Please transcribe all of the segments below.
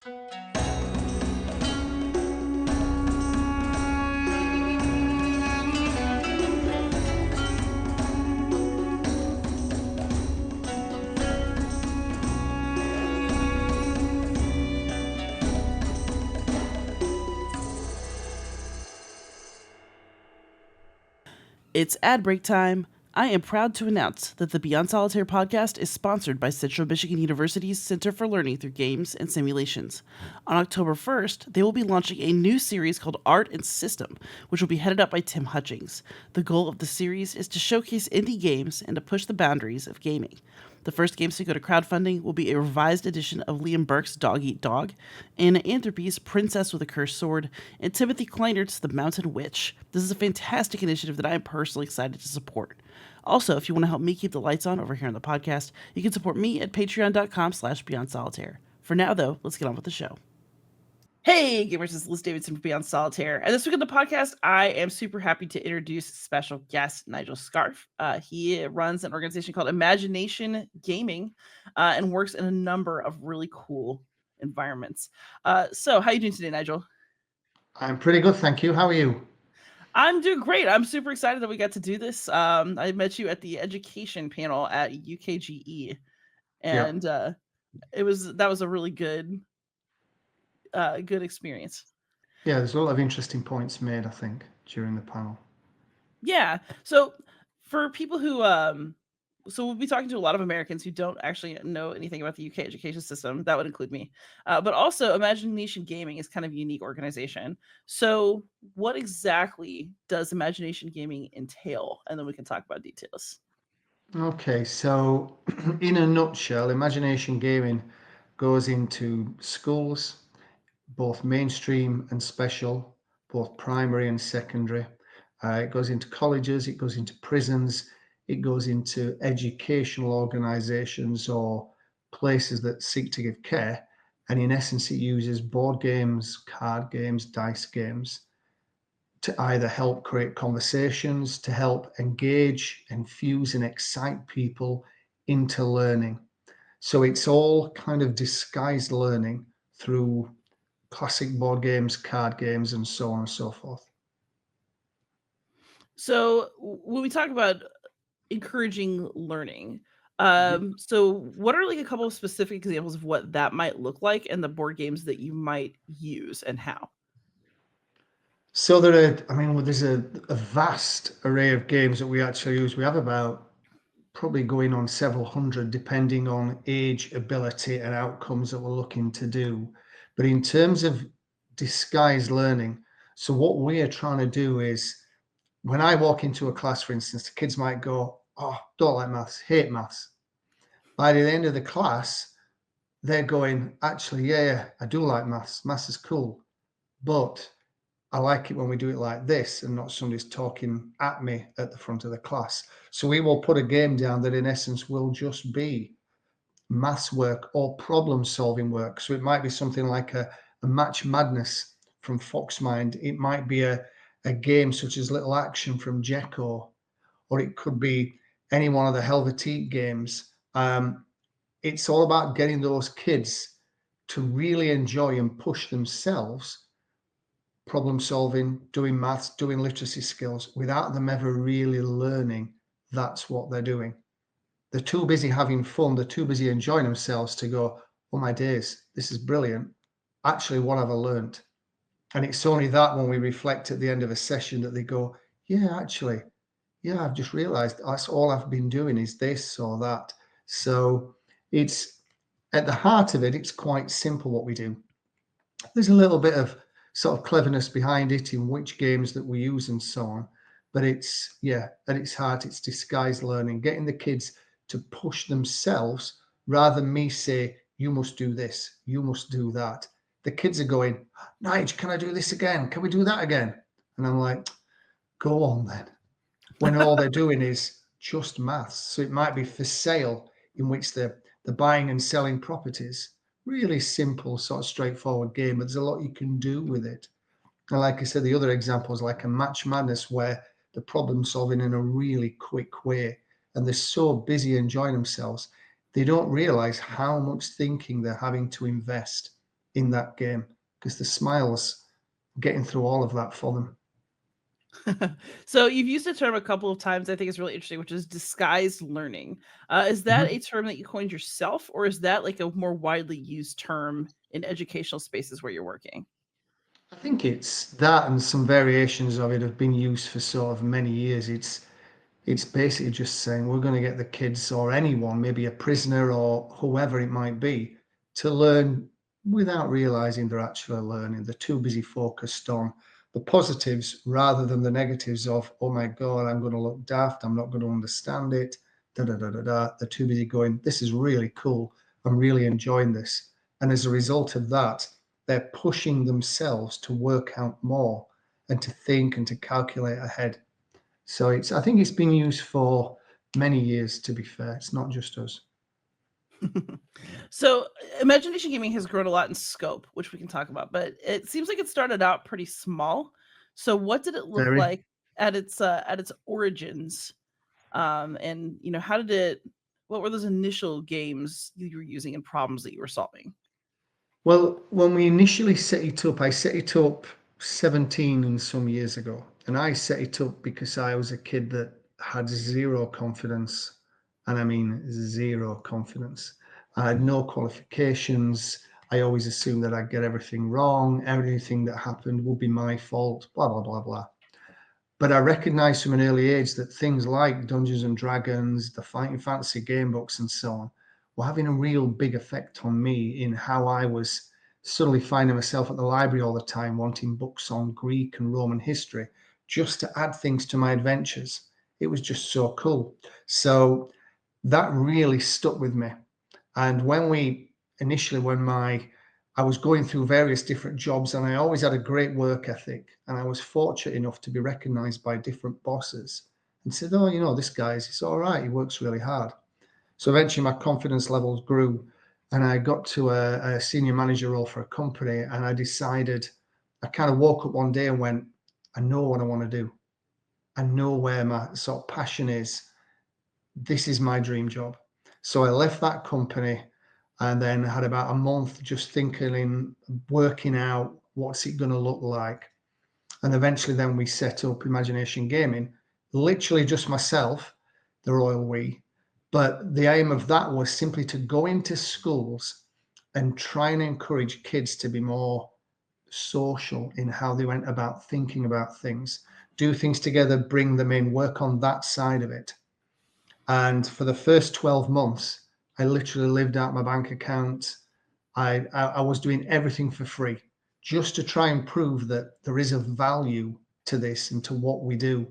It's ad break time. I am proud to announce that the Beyond Solitaire podcast is sponsored by Central Michigan University's Center for Learning Through Games and Simulations. On October 1st, they will be launching a new series called Art and System, which will be headed up by Tim Hutchings. The goal of the series is to showcase indie games and to push the boundaries of gaming. The first games to go to crowdfunding will be a revised edition of Liam Burke's Dog Eat Dog, Anna Anthropy's Princess with a Cursed Sword, and Timothy Kleinert's The Mountain Witch. This is a fantastic initiative that I am personally excited to support. Also, if you want to help me keep the lights on over here on the podcast, you can support me at patreon.com/beyondsolitaire. For now, though, let's get on with the show. Hey, gamers, this is Liz Davidson from Beyond Solitaire. And this week on the podcast, I am super happy to introduce special guest Nigel Scarfe. He runs an organization called Imagination Gaming and works in a number of really cool environments. So how are you doing today, Nigel? I'm pretty good, thank you. How are you? I'm doing great. I'm super excited that we got to do this. I met you at the education panel at UKGE, Yeah. and that was a really good experience. Yeah, there's a lot of interesting points made, I think, during the panel. Yeah. So for people who so we'll be talking to a lot of Americans who don't actually know anything about the UK education system. That would include me. But also Imagination Gaming is kind of a unique organization. So what exactly does Imagination Gaming entail? And then we can talk about details. Okay, so in a nutshell, Imagination Gaming goes into schools, both mainstream and special, both primary and secondary. It goes into colleges, it goes into prisons, it goes into educational organizations or places that seek to give care. And in essence, it uses board games, card games, dice games to either help create conversations, to help engage, infuse, and excite people into learning. So it's all kind of disguised learning through classic board games, card games, and so on and so forth. So when we talk about encouraging learning, so what are like a couple of specific examples of what that might look like and the board games that you might use and how? So there's a vast array of games that we actually use. We have about probably going on several hundred, depending on age, ability, and outcomes that we're looking to do. But in terms of disguised learning, so what we are trying to do is when I walk into a class, for instance, the kids might go, "Oh, don't like maths, hate maths." By the end of the class, they're going, "Actually, yeah, I do like maths. Maths is cool, but I like it when we do it like this and not somebody's talking at me at the front of the class." So we will put a game down that in essence will just be maths work or problem solving work. So it might be something like a Match Madness from Foxmind. It might be a game such as Little Action from Jekko, or it could be any one of the Helvetique games. It's all about getting those kids to really enjoy and push themselves problem solving, doing maths, doing literacy skills without them ever really learning that's what they're doing. They're too busy having fun, they're too busy enjoying themselves to go, "Oh my days, this is brilliant. Actually, what have I learned?" And it's only that when we reflect at the end of a session that they go, "Yeah, actually, yeah, I've just realized that's all I've been doing is this or that." So it's at the heart of it, it's quite simple what we do. There's a little bit of sort of cleverness behind it in which games that we use and so on. But it's, yeah, at its heart, it's disguised learning, getting the kids to push themselves rather than me say, "You must do this, you must do that." The kids are going, "Nige, can I do this again? Can we do that again?" And I'm like, "Go on then." When all they're doing is just maths. So it might be for sale, in which they're buying and selling properties. Really simple, sort of straightforward game, but there's a lot you can do with it. And like I said, the other example is like a Match Madness where the problem solving in a really quick way, and they're so busy enjoying themselves, they don't realize how much thinking they're having to invest in that game because the smiles getting through all of that for them. So you've used the term a couple of times. I think it's really interesting, which is disguised learning. Is that Mhm. a term that you coined yourself, or is that like a more widely used term in educational spaces where you're working? I think it's that and some variations of it have been used for sort of many years. It's basically just saying we're going to get the kids or anyone, maybe a prisoner or whoever it might be, to learn without realizing they're actually learning. They're too busy focused on the positives rather than the negatives of, oh my God, I'm going to look daft. I'm not going to understand it. Da, da, da, da, da. They're too busy going, this is really cool. I'm really enjoying this. And as a result of that, they're pushing themselves to work out more and to think and to calculate ahead. So I think it's been used for many years, to be fair. It's not just us. So, imagination gaming has grown a lot in scope, which we can talk about, but it seems like it started out pretty small. So, what did it look Very. like at its origins? And how did it? What were those initial games you were using and problems that you were solving? Well, when we initially set it up, I set it up 17 and some years ago. And I set it up because I was a kid that had zero confidence. And I mean, zero confidence. I had no qualifications. I always assumed that I'd get everything wrong. Everything that happened would be my fault, blah, blah, blah, blah. But I recognized from an early age that things like Dungeons and Dragons, the Fighting Fantasy game books, and so on were having a real big effect on me in how I was suddenly finding myself at the library all the time, wanting books on Greek and Roman history just to add things to my adventures. It was just so cool. So that really stuck with me. And when I was going through various different jobs, and I always had a great work ethic, and I was fortunate enough to be recognized by different bosses and said, "Oh, this guy's it's all right. He works really hard." So eventually, my confidence levels grew, and I got to a senior manager role for a company, and I decided. I kind of woke up one day and went, "I know what I want to do. I know where my sort of passion is. This is my dream job." So I left that company and then had about a month just thinking and working out what's it going to look like. And eventually then we set up Imagination Gaming, literally just myself, the royal we. But the aim of that was simply to go into schools and try and encourage kids to be more social in how they went about thinking about things, do things together, bring them in, work on that side of it. And for the first 12 months, I literally lived out my bank account. I was doing everything for free just to try and prove that there is a value to this and to what we do.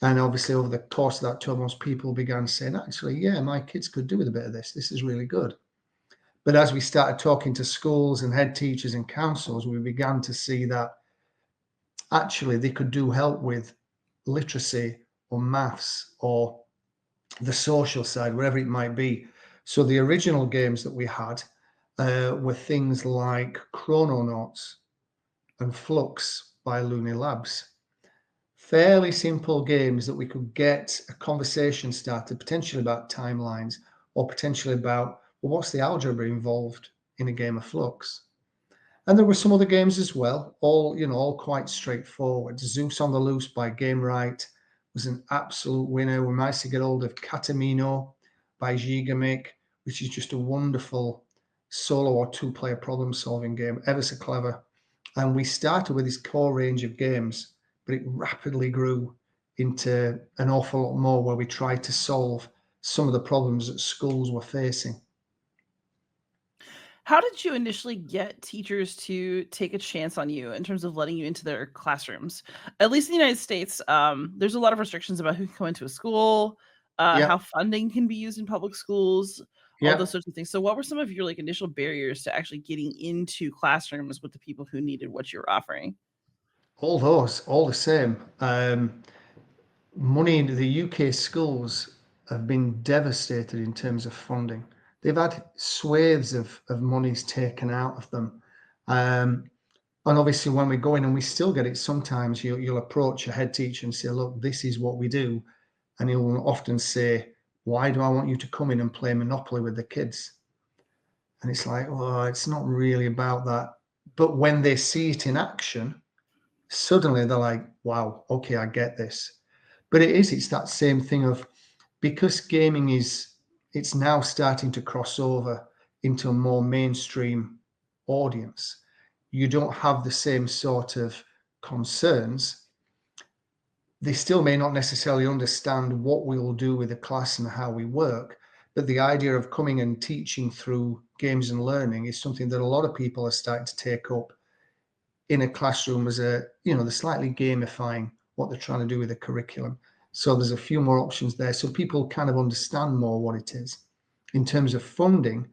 And obviously, over the course of that 12 months, people began saying, actually, yeah, my kids could do with a bit of this. This is really good. But as we started talking to schools and head teachers and councils, we began to see that actually they could do help with literacy or maths or the social side, wherever it might be. So the original games that we had were things like Chrononauts and Flux by Looney Labs. Fairly simple games that we could get a conversation started, potentially about timelines or potentially about, well, what's the algebra involved in a game of Flux? And there were some other games as well, all quite straightforward. Zeus on the Loose by Game Right was an absolute winner. We managed to get hold of Catamino by Gigamic, which is just a wonderful solo or two-player problem-solving game, ever so clever. And we started with this core range of games, but it rapidly grew into an awful lot more where we tried to solve some of the problems that schools were facing. How did you initially get teachers to take a chance on you in terms of letting you into their classrooms? At least in the United States, there's a lot of restrictions about who can come into a school, Yeah, how funding can be used in public schools, all yeah. those sorts of things. So, what were some of your like initial barriers to actually getting into classrooms with the people who needed what you were offering? All those, all the same. Money into the UK schools have been devastated in terms of funding. They've had swathes of monies taken out of them. Um, and obviously, when we go in and we still get it, sometimes you'll approach a head teacher and say, look, this is what we do. And he'll often say, why do I want you to come in and play Monopoly with the kids? And it's like, oh, it's not really about that. But when they see it in action, suddenly they're like, wow, okay, I get this. But it's that same thing of, because gaming it's now starting to cross over into a more mainstream audience. You don't have the same sort of concerns. They still may not necessarily understand what we will do with the class and how we work, but the idea of coming and teaching through games and learning is something that a lot of people are starting to take up in a classroom as they're slightly gamifying what they're trying to do with the curriculum. So there's a few more options there. So people kind of understand more what it is. In terms of funding,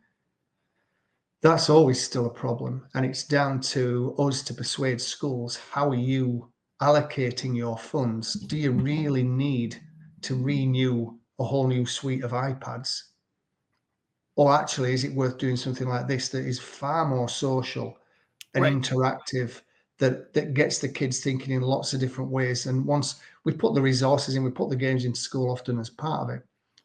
that's always still a problem. And it's down to us to persuade schools, how are you allocating your funds? Do you really need to renew a whole new suite of iPads? Or actually, is it worth doing something like this that is far more social and Right. interactive, that gets the kids thinking in lots of different ways? And once we put the resources in, we put the games into school often as part of it,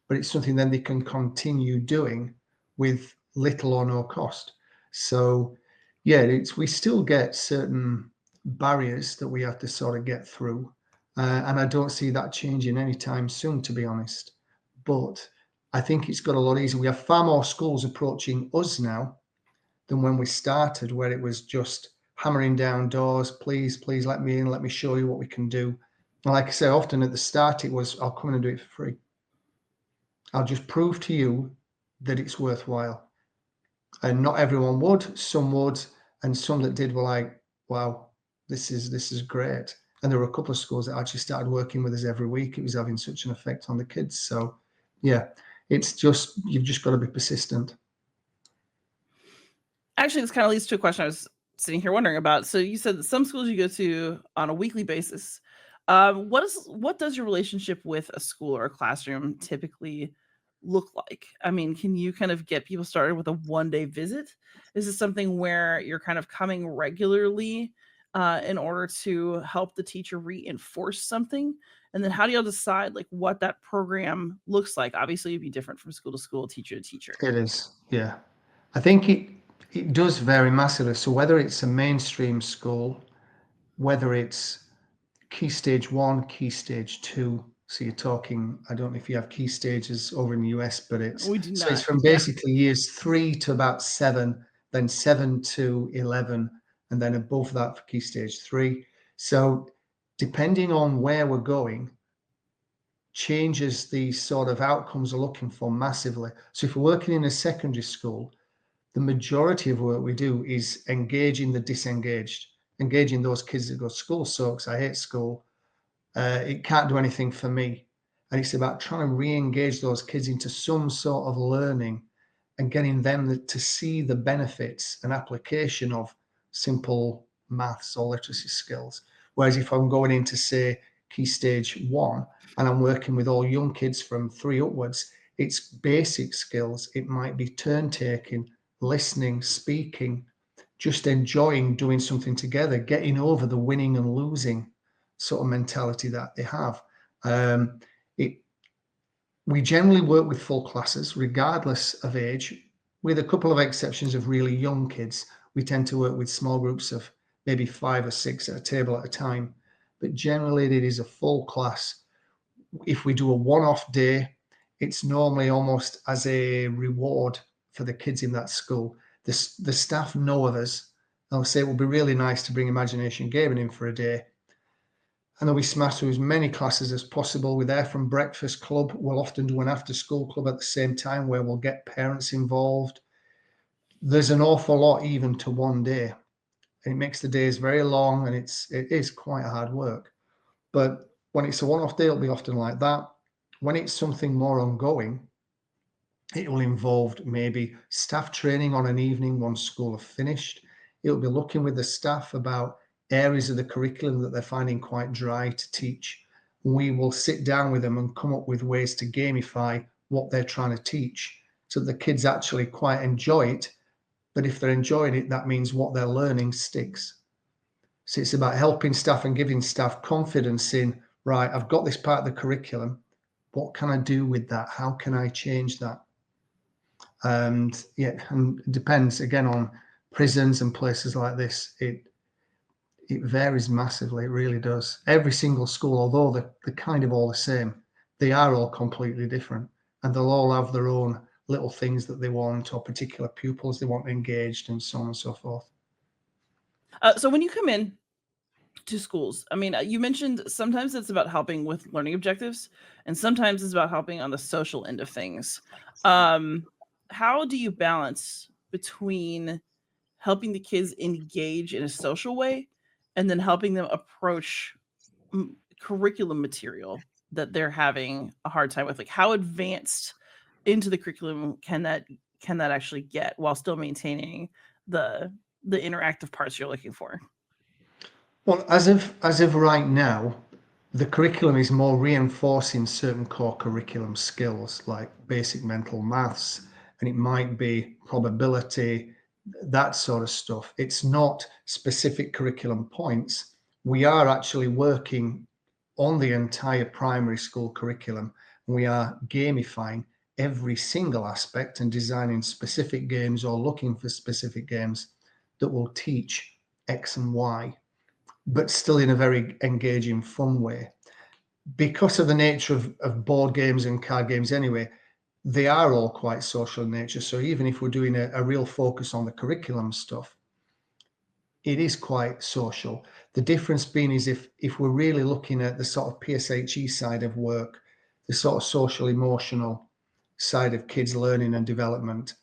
but it's something then they can continue doing with little or no cost. So yeah, we still get certain barriers that we have to sort of get through, and I don't see that changing anytime soon, to be honest. But I think it's got a lot easier. We have far more schools approaching us now than when we started, where it was just hammering down doors. Please, please let me in. Let me show you what we can do. And like I say, often at the start, it was, I'll come in and do it for free. I'll just prove to you that it's worthwhile. And not everyone would. Some would, and some that did were like, wow, this is great. And there were a couple of schools that actually started working with us every week. It was having such an effect on the kids. So yeah, it's just, you've just got to be persistent. Actually, this kind of leads to a question I was sitting here wondering about. So you said that some schools you go to on a weekly basis. What does your relationship with a school or a classroom typically look like? I mean, can you kind of get people started with a 1 day visit? Is this something where you're kind of coming regularly in order to help the teacher reinforce something? And then how do y'all decide like what that program looks like? Obviously, it'd be different from school to school, teacher to teacher. It is, yeah. I think it does vary massively. So whether it's a mainstream school, whether it's key stage one, key stage two. So you're talking, I don't know if you have key stages over in the US, but We do it's not. from Yeah. basically years 3 to about 7, then 7 to 11, and then above that for key stage 3. So depending on where we're going, changes the sort of outcomes we're looking for massively. So if we're working in a secondary school, the majority of work we do is engaging the disengaged, engaging those kids that go, school sucks, I hate school, it can't do anything for me. And it's about trying to re-engage those kids into some sort of learning and getting them to see the benefits and application of simple maths or literacy skills. Whereas if I'm going into, say, key stage one and I'm working with all young kids from 3 upwards, it's basic skills. It might be turn taking, listening, speaking, just enjoying doing something together, getting over the winning and losing sort of mentality that they have. Um, it, we generally work with full classes, regardless of age, with a couple of exceptions of really young kids. We tend to work with small groups of maybe 5 or 6 at a table at a time. But generally, it is a full class. If we do a one-off day, it's normally almost as a reward for the kids in that school. The staff know of us. They'll say it would be really nice to bring Imagination Gaming in for a day. And then we smash through as many classes as possible. We're there from breakfast club. We'll often do an after school club at the same time where we'll get parents involved. There's an awful lot even to one day. And it makes the days very long, and it is quite hard work. But when it's a one-off day, it'll be often like that. When it's something more ongoing, it will involve maybe staff training on an evening once school have finished. It'll be looking with the staff about areas of the curriculum that they're finding quite dry to teach. We will sit down with them and come up with ways to gamify what they're trying to teach so that the kids actually quite enjoy it. But if they're enjoying it, that means what they're learning sticks. So it's about helping staff and giving staff confidence in, right, I've got this part of the curriculum. What can I do with that? How can I change that? And yeah, and it depends again on prisons and places like this. It varies massively. It really does. Every single school, although they're kind of all the same, they are all completely different, and they'll all have their own little things that they want, or particular pupils they want engaged, and so on and so forth. So when you come in to schools, I mean, you mentioned sometimes it's about helping with learning objectives, and sometimes it's about helping on the social end of things. Um, how do you balance between helping the kids engage in a social way and then helping them approach curriculum material that they're having a hard time with? Like, how advanced into the curriculum can that actually get while still maintaining the the interactive parts you're looking for? Well, as of right now, the curriculum is more reinforcing certain core curriculum skills like basic mental maths, and it might be probability, that sort of stuff. It's not specific curriculum points. We are actually working on the entire primary school curriculum. We are gamifying every single aspect and designing specific games or looking for specific games that will teach X and Y, but still in a very engaging, fun way. Because of the nature of board games and card games anyway, they are all quite social in nature. So even if we're doing a real focus on the curriculum stuff, it is quite social. The difference being is if we're really looking at the sort of PSHE side of work, the sort of social emotional side of kids learning and development,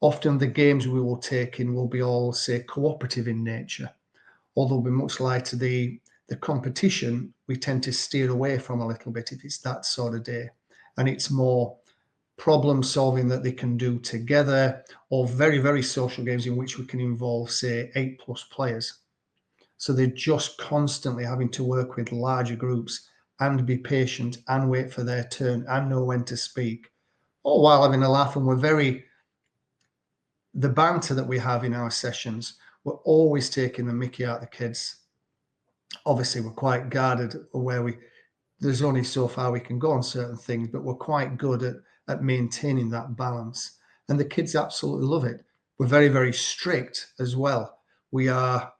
often the games we will take in will be all, say, cooperative in nature, although we're much lighter. The competition we tend to steer away from a little bit if it's that sort of day, and it's more problem solving that they can do together, or very very social games in which we can involve, say, 8+ players. So they're just constantly having to work with larger groups and be patient and wait for their turn and know when to speak, all while having a laugh. And we're very, the banter that we have in our sessions, we're always taking the mickey out of the kids. Obviously we're quite guarded where we, there's only so far we can go on certain things, but we're quite good at maintaining that balance, and the kids absolutely love it. We're very very strict as well. We are,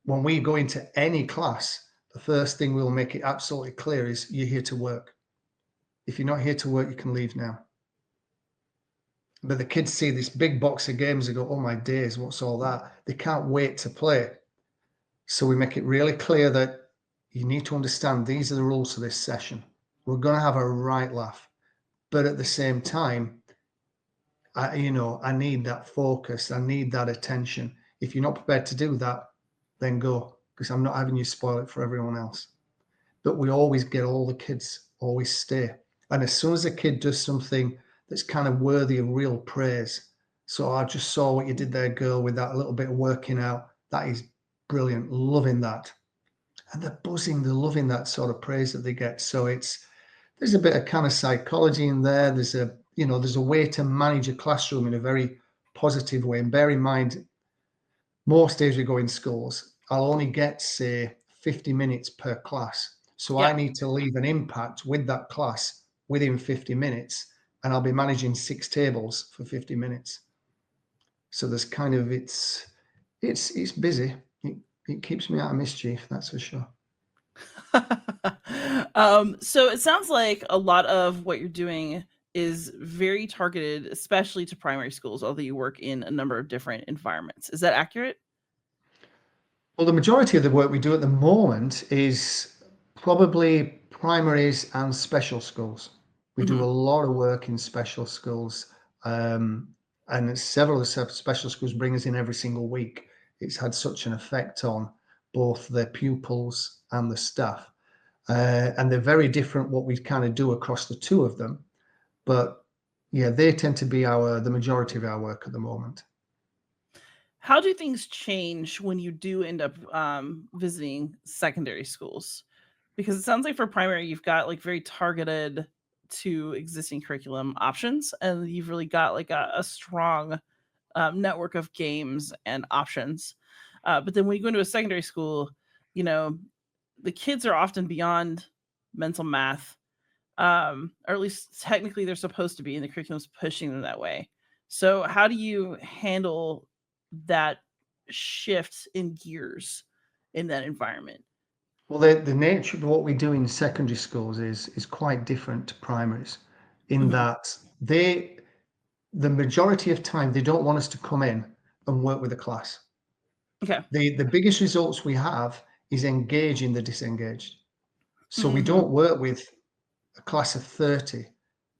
when we go into any class, the first thing we'll make it absolutely clear is you're here to work. If you're not here to work, you can leave now. But the kids see this big box of games and go, oh my days, what's all that? They can't wait to play. So we make it really clear that you need to understand these are the rules for this session. We're going to have a right laugh, but at the same time, I need that focus. I need that attention. If you're not prepared to do that, then go, because I'm not having you spoil it for everyone else. But we always get all the kids always stay. And as soon as a kid does something that's kind of worthy of real praise, so I just saw what you did there, girl, with that little bit of working out. That is brilliant. Loving that. And they're buzzing, they're loving that sort of praise that they get. So there's a bit of kind of psychology in there. There's a way to manage a classroom in a very positive way. And bear in mind, most days we go in schools, I'll only get, say, 50 minutes per class. So I Yeah. need to leave an impact with that class within 50 minutes, and I'll be managing 6 tables for 50 minutes. So there's kind of, it's busy. It keeps me out of mischief, that's for sure. So it sounds like a lot of what you're doing is very targeted, especially to primary schools, although you work in a number of different environments. Is that accurate? Well, the majority of the work we do at the moment is probably primaries and special schools. We do a Hmm. lot of work in special schools, and several of the special schools bring us in every single week. It's had such an effect on both the pupils and the staff, and they're very different what we kind of do across the two of them. But yeah, they tend to be the majority of our work at the moment. How do things change when you do end up visiting secondary schools? Because it sounds like for primary, you've got like very targeted to existing curriculum options, and you've really got like a strong network of games and options. But then when you go into a secondary school, you know, the kids are often beyond mental math, or at least technically they're supposed to be, and the curriculum's pushing them that way. So how do you handle that shift in gears in that environment? Well, the nature of what we do in secondary schools is quite different to primaries, in Mhm. that the majority of time they don't want us to come in and work with the class. Okay. The biggest results we have is engaging the disengaged. So we Mhm. don't work with a class of 30.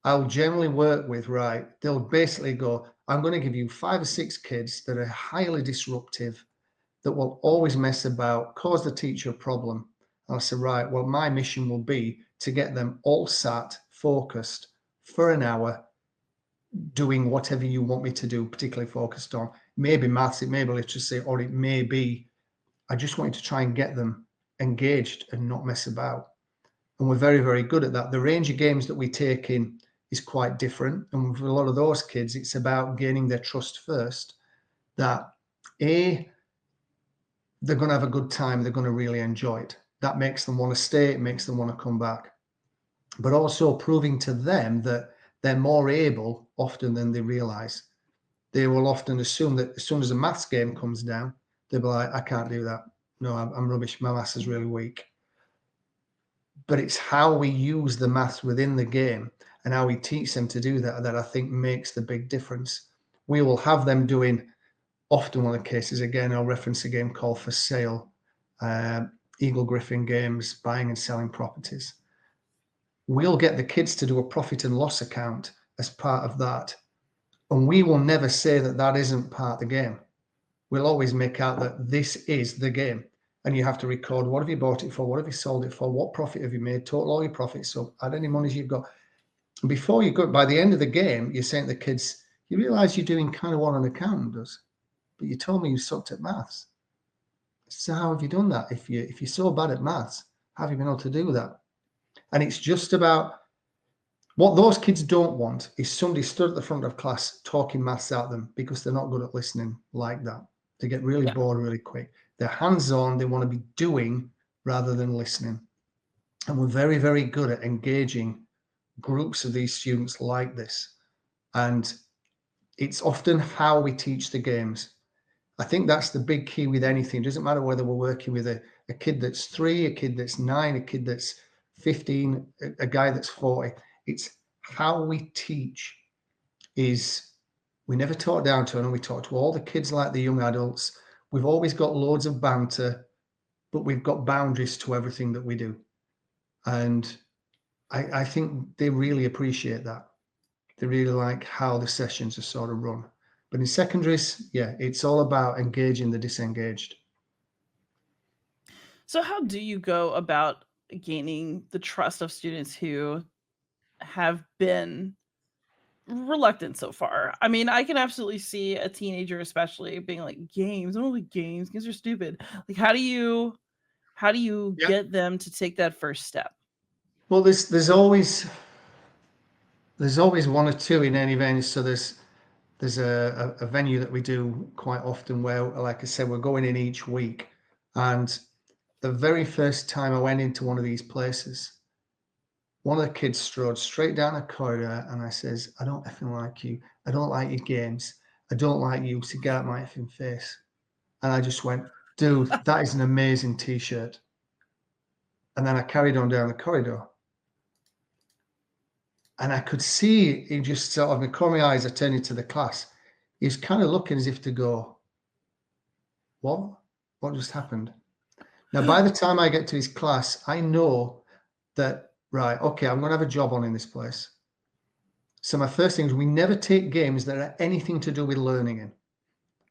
I'll generally work with, right, they'll basically go, I'm going to give you 5 or 6 kids that are highly disruptive, that will always mess about, cause the teacher a problem. And I said, right, well, my mission will be to get them all sat, focused for an hour, doing whatever you want me to do, particularly focused on. Maybe maths, it may be literacy, or it may be, I just want you to try and get them engaged and not mess about. And we're very, very good at that. The range of games that we take in is quite different. And with a lot of those kids, it's about gaining their trust first, that A, they're going to have a good time, they're going to really enjoy it. That makes them want to stay, it makes them want to come back. But also proving to them that they're more able often than they realize. They will often assume that as soon as a maths game comes down, they'll be like, I can't do that. No, I'm rubbish. My maths is really weak. But it's how we use the maths within the game and how we teach them to do that that I think makes the big difference. We will have them doing, often one of the cases, again, I'll reference a game called For Sale, uh, Eagle Griffin Games, buying and selling properties. We'll get the kids to do a profit and loss account as part of that. And we will never say that that isn't part of the game. We'll always make out that this is the game. And you have to record, what have you bought it for? What have you sold it for? What profit have you made? Total all your profits. So add any monies you've got. And before you go, by the end of the game, you're saying to the kids, you realize you're doing kind of what an accountant does, but you told me you sucked at maths. So how have you done that? If you're so bad at maths, how have you been able to do that? And it's just about what those kids don't want is somebody stood at the front of class talking maths at them, because they're not good at listening like that. They get really Yeah. bored really quick. They're hands-on, they want to be doing rather than listening. And we're very, very good at engaging groups of these students like this. And it's often how we teach the games. I think that's the big key with anything. It doesn't matter whether we're working with a kid that's 3, a kid that's 9, a kid that's 15, a guy that's 40. It's how we teach is, we never talk down to them. We talk to all the kids like the young adults. We've always got loads of banter, but we've got boundaries to everything that we do. And I think they really appreciate that. They really like how the sessions are sort of run. But in secondaries, yeah, it's all about engaging the disengaged. So how do you go about gaining the trust of students who have been reluctant so far? I mean, I can absolutely see a teenager especially being like, "Games? I don't like games. Games are stupid." Like, how do you Yeah. get them to take that first step? Well, there's always one or two in any venue. So there's a venue that we do quite often where, like I said, we're going in each week. And the very first time I went into one of these places, one of the kids strode straight down the corridor and I says, I don't effing like you. I don't like your games. I don't like you. To get out my effing face. And I just went, dude, that is an amazing t-shirt. And then I carried on down the corridor. And I could see he just sort of, in the corner of my eyes, I turned into the class. He was kind of looking as if to go, what? What just happened? Now, by the time I get to his class, I know that, right, okay, I'm going to have a job on in this place. So my first thing is, we never take games that are anything to do with learning in.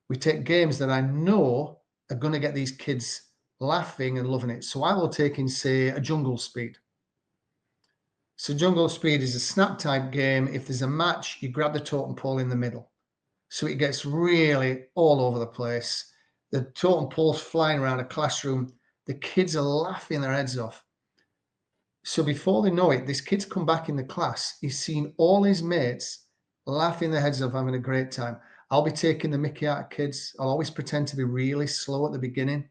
We take games that I know are going to get these kids laughing and loving it. So I will take in, say, a Jungle Speed. So Jungle Speed is a snap type game. If there's a match, you grab the totem pole in the middle. So it gets really all over the place. The totem pole's flying around a classroom. The kids are laughing their heads off. So before they know it, this kid's come back in the class. He's seen all his mates laughing their heads off, having a great time. I'll be taking the mickey out of kids. I'll always pretend to be really slow at the beginning.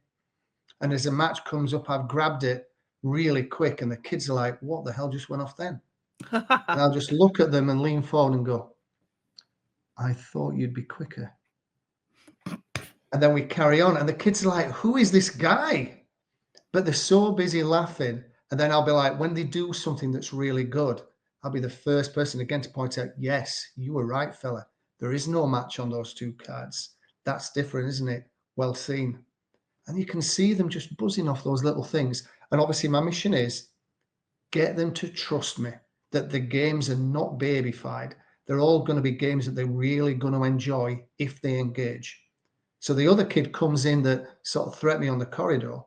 And as a match comes up, I've grabbed it really quick. And the kids are like, what the hell just went off then? And I'll just look at them and lean forward and go, I thought you'd be quicker. And then we carry on, and the kids are like, who is this guy? But they're so busy laughing. And then I'll be like, when they do something that's really good, I'll be the first person again to point out, yes, you were right, fella. There is no match on those two cards. That's different, isn't it? Well seen. And you can see them just buzzing off those little things. And obviously, my mission is get them to trust me that the games are not babyfied. They're all going to be games that they're really going to enjoy if they engage. So the other kid comes in that sort of threatened me on the corridor,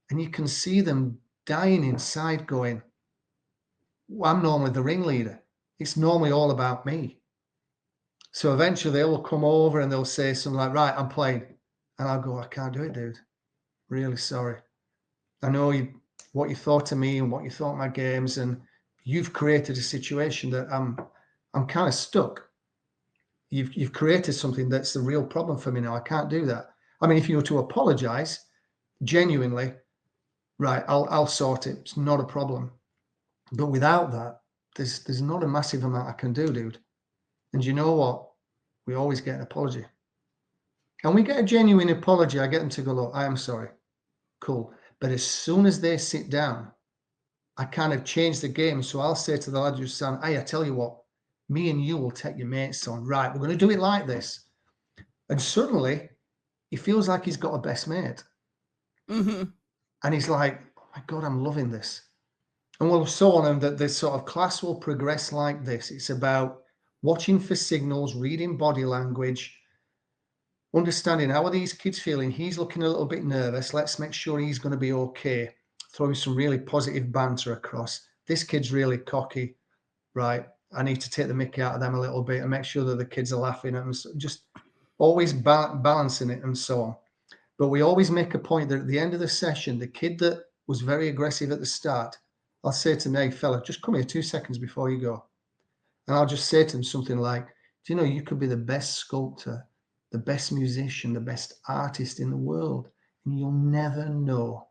and you can see them dying inside going, well, I'm normally the ringleader. It's normally all about me. So eventually they'll come over and they'll say something like, right, I'm playing. And I'll go, I can't do it, dude. Really sorry. I know what you thought of me and what you thought of my games, and you've created a situation that I'm kind of stuck. You've created something that's the real problem for me now. I can't do that. I mean, if you were to apologize genuinely, right, I'll sort it. It's not a problem. But without that, there's not a massive amount I can do, dude. And you know what? We always get an apology. And we get a genuine apology. I get them to go, look, I am sorry. Cool. But as soon as they sit down, I kind of change the game. So I'll say to the lad who's saying, hey, I tell you what, me and you will take your mates on. Right, we're going to do it like this. And suddenly he feels like he's got a best mate. Mm-hmm. And he's like, oh my God, I'm loving this. And we'll so on, and that this sort of class will progress like this. It's about watching for signals, reading body language, understanding how are these kids feeling. He's looking a little bit nervous. Let's make sure he's going to be okay. Throwing some really positive banter across. This kid's really cocky, right? I need to take the mickey out of them a little bit and make sure that the kids are laughing and just always balancing it and so on. But we always make a point that at the end of the session, the kid that was very aggressive at the start, I'll say to them, hey, fella, just come here 2 seconds before you go. And I'll just say to them something like, do you know, you could be the best sculptor, the best musician, the best artist in the world, and you'll never know.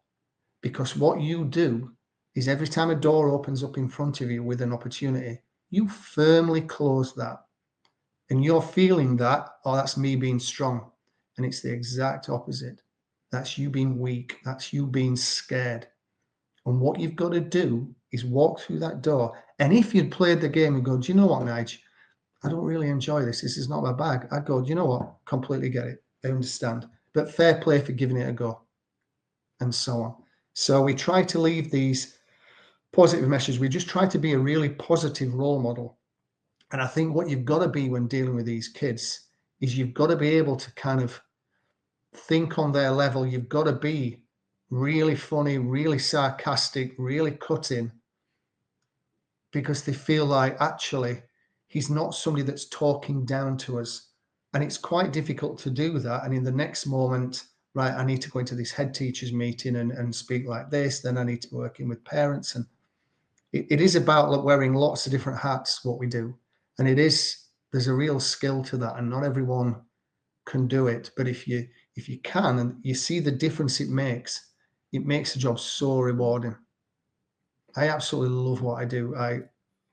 Because what you do is every time a door opens up in front of you with an opportunity, you firmly close that. And you're feeling that, oh, that's me being strong. And it's the exact opposite. That's you being weak. That's you being scared. And what you've got to do is walk through that door. And if you'd played the game and go, do you know what, Nigel? I don't really enjoy this. This is not my bag. I'd go, do you know what? Completely get it. I understand. But fair play for giving it a go. And so on. So we try to leave these positive messages. We just try to be a really positive role model. And I think what you've got to be when dealing with these kids is you've got to be able to kind of think on their level. You've got to be really funny, really sarcastic, really cutting, because they feel like actually he's not somebody that's talking down to us. And it's quite difficult to do that. And in the next moment, right, I need to go into this head teachers meeting and speak like this. Then I need to be working with parents. And it is about wearing lots of different hats, what we do. And there's a real skill to that. And not everyone can do it. But if you can, and you see the difference it makes the job so rewarding. I absolutely love what I do.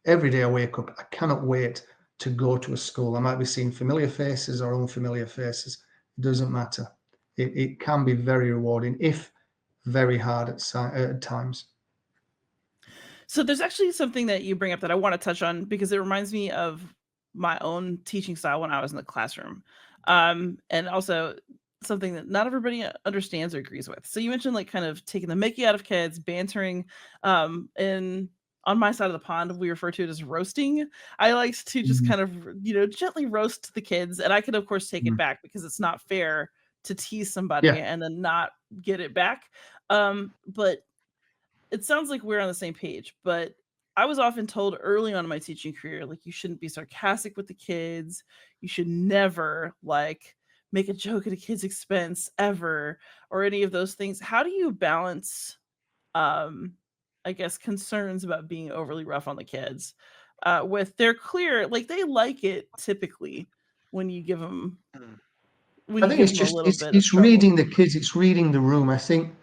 Every day I wake up, I cannot wait to go to a school. I might be seeing familiar faces or unfamiliar faces. It doesn't matter. It can be very rewarding, if very hard at times. So there's actually something that you bring up that I want to touch on because it reminds me of my own teaching style when I was in the classroom. And also something that not everybody understands or agrees with. So you mentioned like kind of taking the mickey out of kids, bantering, and on my side of the pond, we refer to it as roasting. I liked to just Mhm. kind of, gently roast the kids. And I could, of course, take it Mhm. back because it's not fair to tease somebody Yeah. and then not get it back. But it sounds like we're on the same page, but I was often told early on in my teaching career, like, you shouldn't be sarcastic with the kids. You should never like make a joke at a kid's expense ever or any of those things. How do you balance, um, I guess, concerns about being overly rough on the kids with their clear, like they like it typically when you give them, when I you think give it's them a just little it's bit of it's trouble. reading the kids, it's reading the room. I think,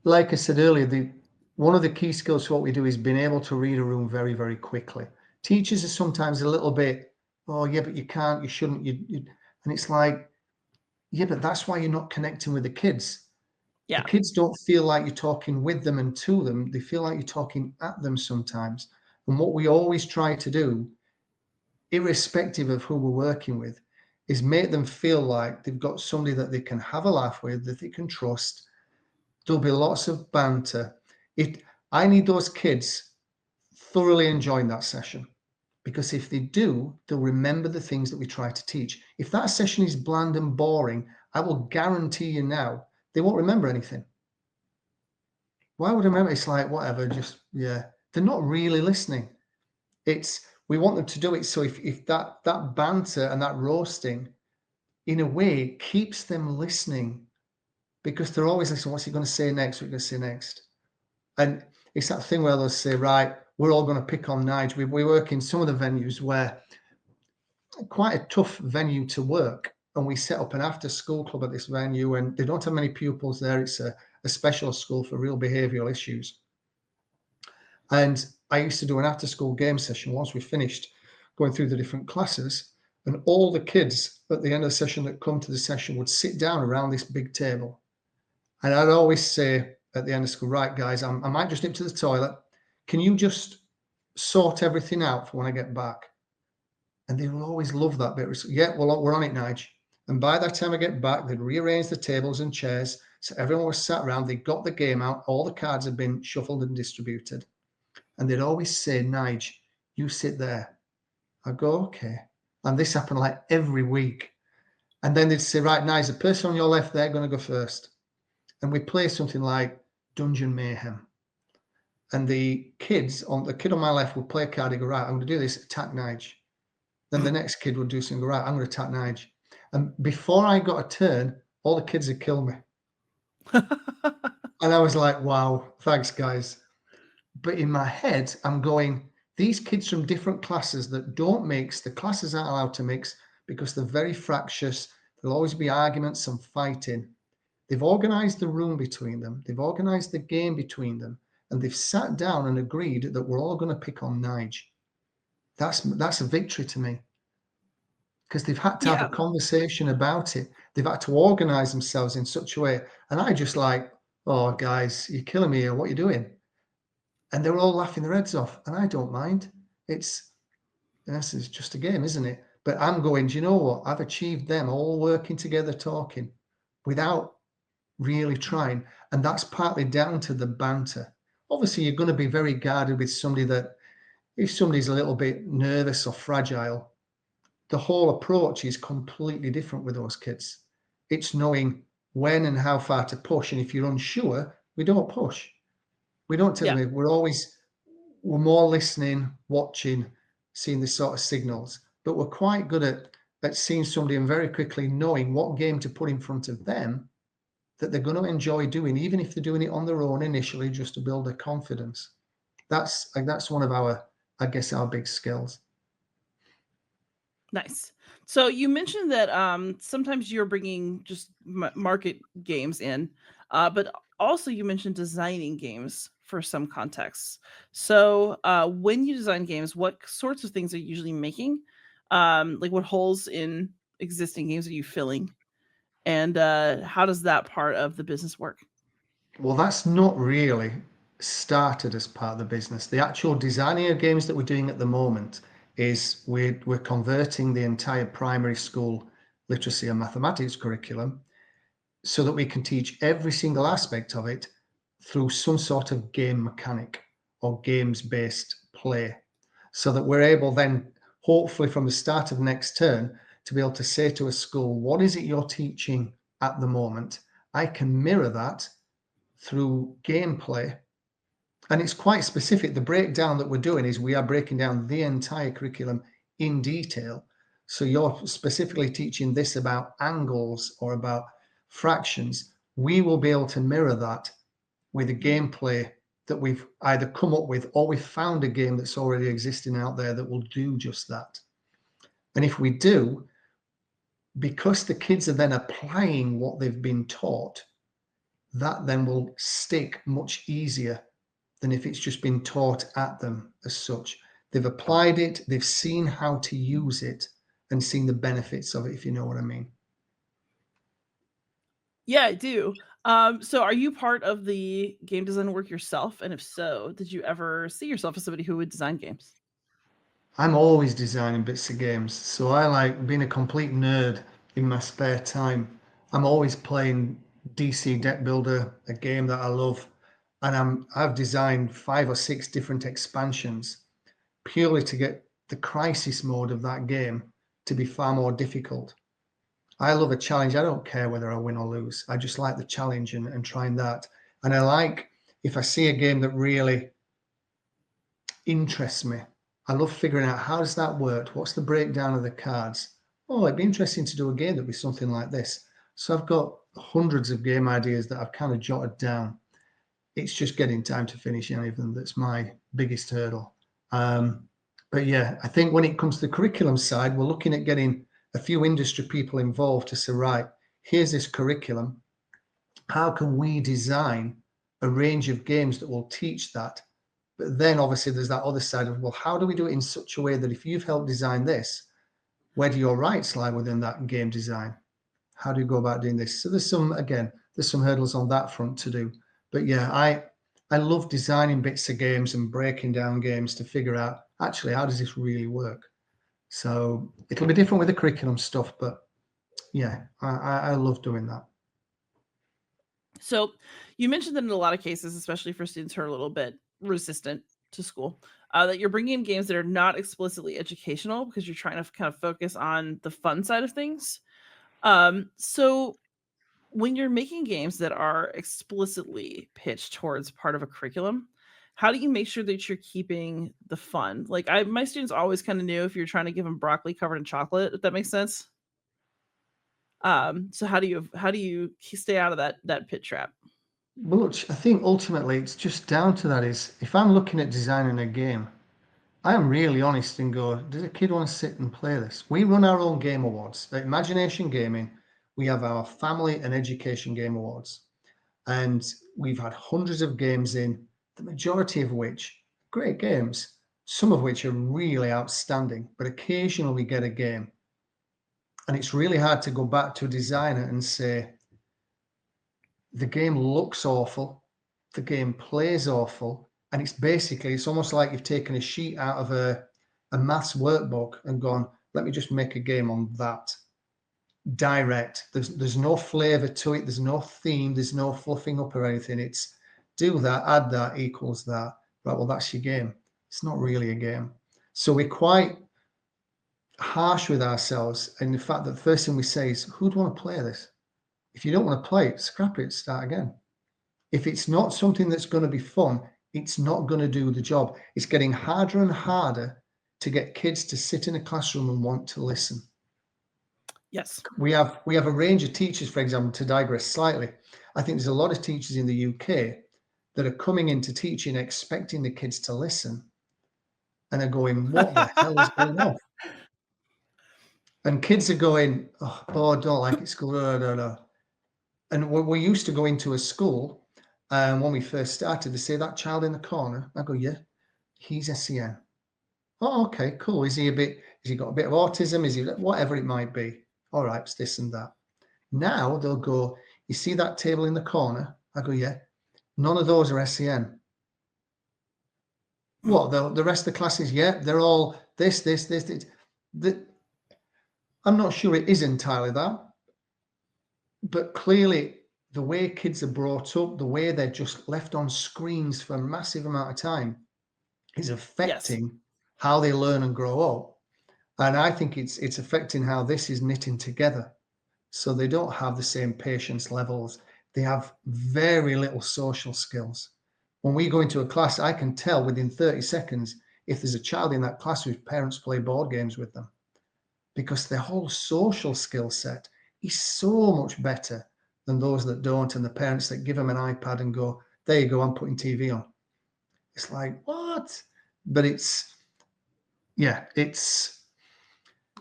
like I said earlier, the one of the key skills to what we do is being able to read a room very, very quickly. Teachers are sometimes a little bit oh yeah, but you can't, you shouldn't, and it's like, yeah, but that's why you're not connecting with the kids. The Yeah. kids don't feel like you're talking with them and to them. They feel like you're talking at them sometimes. And what we always try to do, irrespective of who we're working with, is make them feel like they've got somebody that they can have a laugh with, that they can trust. There'll be lots of banter. I need those kids thoroughly enjoying that session, because if they do, they'll remember the things that we try to teach. If that session is bland and boring, I will guarantee you now, they won't remember anything. Why would I remember? It's like, whatever, just, yeah. They're not really listening. We want them to do it. So if that banter and that roasting, in a way, keeps them listening, because they're always listening. What's he going to say next? What are you going to say next? And it's that thing where they'll say, right, we're all going to pick on Nigel. We work in some of the venues where quite a tough venue to work. And we set up an after school club at this venue, and they don't have many pupils there. It's a special school for real behavioural issues. And I used to do an after school game session once we finished going through the different classes. And all the kids at the end of the session that come to the session would sit down around this big table. And I'd always say at the end of school, right, guys, I might just nip to the toilet. Can you just sort everything out for when I get back? And they will always love that bit. Yeah, well, we're on it, Nige. And by that time I get back, they'd rearrange the tables and chairs. So everyone was sat around. They got the game out. All the cards had been shuffled and distributed. And they'd always say, Nige, you sit there. I go, okay. And this happened like every week. And then they'd say, right, Nige, the person on your left, they're going to go first. And we play something like Dungeon Mayhem. And the kid on my left would play a card and go, right, I'm going to do this, attack Nige. Then the next kid would do something, go, right, I'm going to attack Nige. And before I got a turn, all the kids had killed me. And I was like, wow, thanks, guys. But in my head, I'm going, these kids from different classes that don't mix, the classes aren't allowed to mix because they're very fractious. There'll always be arguments and fighting. They've organised the room between them. They've organised the game between them. And they've sat down and agreed that we're all going to pick on Nige. That's a victory to me, because they've had to have a conversation about it. They've had to organise themselves in such a way. And I just like, oh, guys, you're killing me here. What are you doing? And they were all laughing their heads off. And I don't mind. This is just a game, isn't it? But I'm going, do you know what? I've achieved them all working together, talking without really trying. And that's partly down to the banter. Obviously, you're going to be very guarded with somebody that, if somebody's a little bit nervous or fragile, the whole approach is completely different with those kids. It's knowing when and how far to push. And if you're unsure, we don't push. We don't tell them. We're more listening, watching, seeing the sort of signals. But we're quite good at seeing somebody and very quickly knowing what game to put in front of them that they're going to enjoy doing, even if they're doing it on their own initially, just to build their confidence. That's one of our big skills. Nice. So you mentioned that sometimes you're bringing just market games in, but also you mentioned designing games for some contexts. So when you design games, what sorts of things are you usually making? Like what holes in existing games are you filling? And how does that part of the business work? Well, that's not really started as part of the business. The actual designing of games that we're doing at the moment is we're converting the entire primary school literacy and mathematics curriculum so that we can teach every single aspect of it through some sort of game mechanic or games-based play, so that we're able then, hopefully from the start of next term, to be able to say to a school, what is it you're teaching at the moment? I can mirror that through gameplay. And it's quite specific. The breakdown that we're doing is we are breaking down the entire curriculum in detail. So you're specifically teaching this about angles or about fractions. We will be able to mirror that with a gameplay that we've either come up with or we've found a game that's already existing out there that will do just that. And if we do, because the kids are then applying what they've been taught, that then will stick much easier than if it's just been taught at them as such. They've applied it, they've seen how to use it, and seeing the benefits of it, if you know what I mean. Yeah, I do. So are you part of the game design work yourself? And if so, did you ever see yourself as somebody who would design games? I'm always designing bits of games, so I like being a complete nerd in my spare time. I'm always playing DC Deck Builder, a game that I love, and I've designed 5 or 6 different expansions purely to get the crisis mode of that game to be far more difficult. I love a challenge. I don't care whether I win or lose. I just like the challenge and trying that. And I like if I see a game that really interests me. I love figuring out how does that work? What's the breakdown of the cards? Oh, it'd be interesting to do a game that'd be something like this. So I've got hundreds of game ideas that I've kind of jotted down. It's just getting time to finish any of them that's my biggest hurdle. But yeah, I think when it comes to the curriculum side, we're looking at getting a few industry people involved to say, right, here's this curriculum. How can we design a range of games that will teach that? But then obviously there's that other side of, well, how do we do it in such a way that if you've helped design this, where do your rights lie within that game design? How do you go about doing this? So there's some hurdles on that front to do. But yeah, I love designing bits of games and breaking down games to figure out actually how does this really work. So it'll be different with the curriculum stuff, but yeah, I love doing that. So you mentioned that in a lot of cases, especially for students who are a little bit resistant to school, that you're bringing in games that are not explicitly educational because you're trying to kind of focus on the fun side of things. So when you're making games that are explicitly pitched towards part of a curriculum, how do you make sure that you're keeping the fun? Like my students always kind of knew if you're trying to give them broccoli covered in chocolate, if that makes sense. So how do you stay out of that pit trap? But look, I think ultimately it's just down to that is if I'm looking at designing a game, I am really honest and go, does a kid want to sit and play this? We run our own game awards. At Imagination Gaming, we have our Family and Education Game Awards. And we've had hundreds of games in, the majority of which great games, some of which are really outstanding, but occasionally we get a game. And it's really hard to go back to a designer and say, the game looks awful, the game plays awful, and it's almost like you've taken a sheet out of a maths workbook and gone, let me just make a game on that. Direct. There's no flavor to it, there's no theme, there's no fluffing up or anything. It's do that, add that equals that. Right, well, that's your game. It's not really a game. So we're quite harsh with ourselves. And the fact that the first thing we say is, who'd want to play this? If you don't want to play it, scrap it, start again. If it's not something that's going to be fun, it's not going to do the job. It's getting harder and harder to get kids to sit in a classroom and want to listen. Yes. We have a range of teachers, for example, to digress slightly. I think there's a lot of teachers in the UK that are coming into teaching expecting the kids to listen and are going, what the hell is going on? And kids are going, oh, I don't like it, school. No. And we used to go into a school, and when we first started, they say that child in the corner. I go, yeah, he's SEN. Oh, okay, cool. Has he got a bit of autism? Is he whatever it might be? All right, it's this and that. Now they'll go, you see that table in the corner? I go, yeah. None of those are SEN. What? The rest of the classes, yeah, they're all this. I'm not sure it is entirely that, but clearly the way kids are brought up, the way they're just left on screens for a massive amount of time is Yes. affecting how they learn and grow up. And I think it's affecting how this is knitting together. So they don't have the same patience levels. They have very little social skills. When we go into a class, I can tell within 30 seconds if there's a child in that class whose parents play board games with them because their whole social skill set is so much better than those that don't and the parents that give them an iPad and go, there you go, I'm putting TV on. It's like, what? But yeah,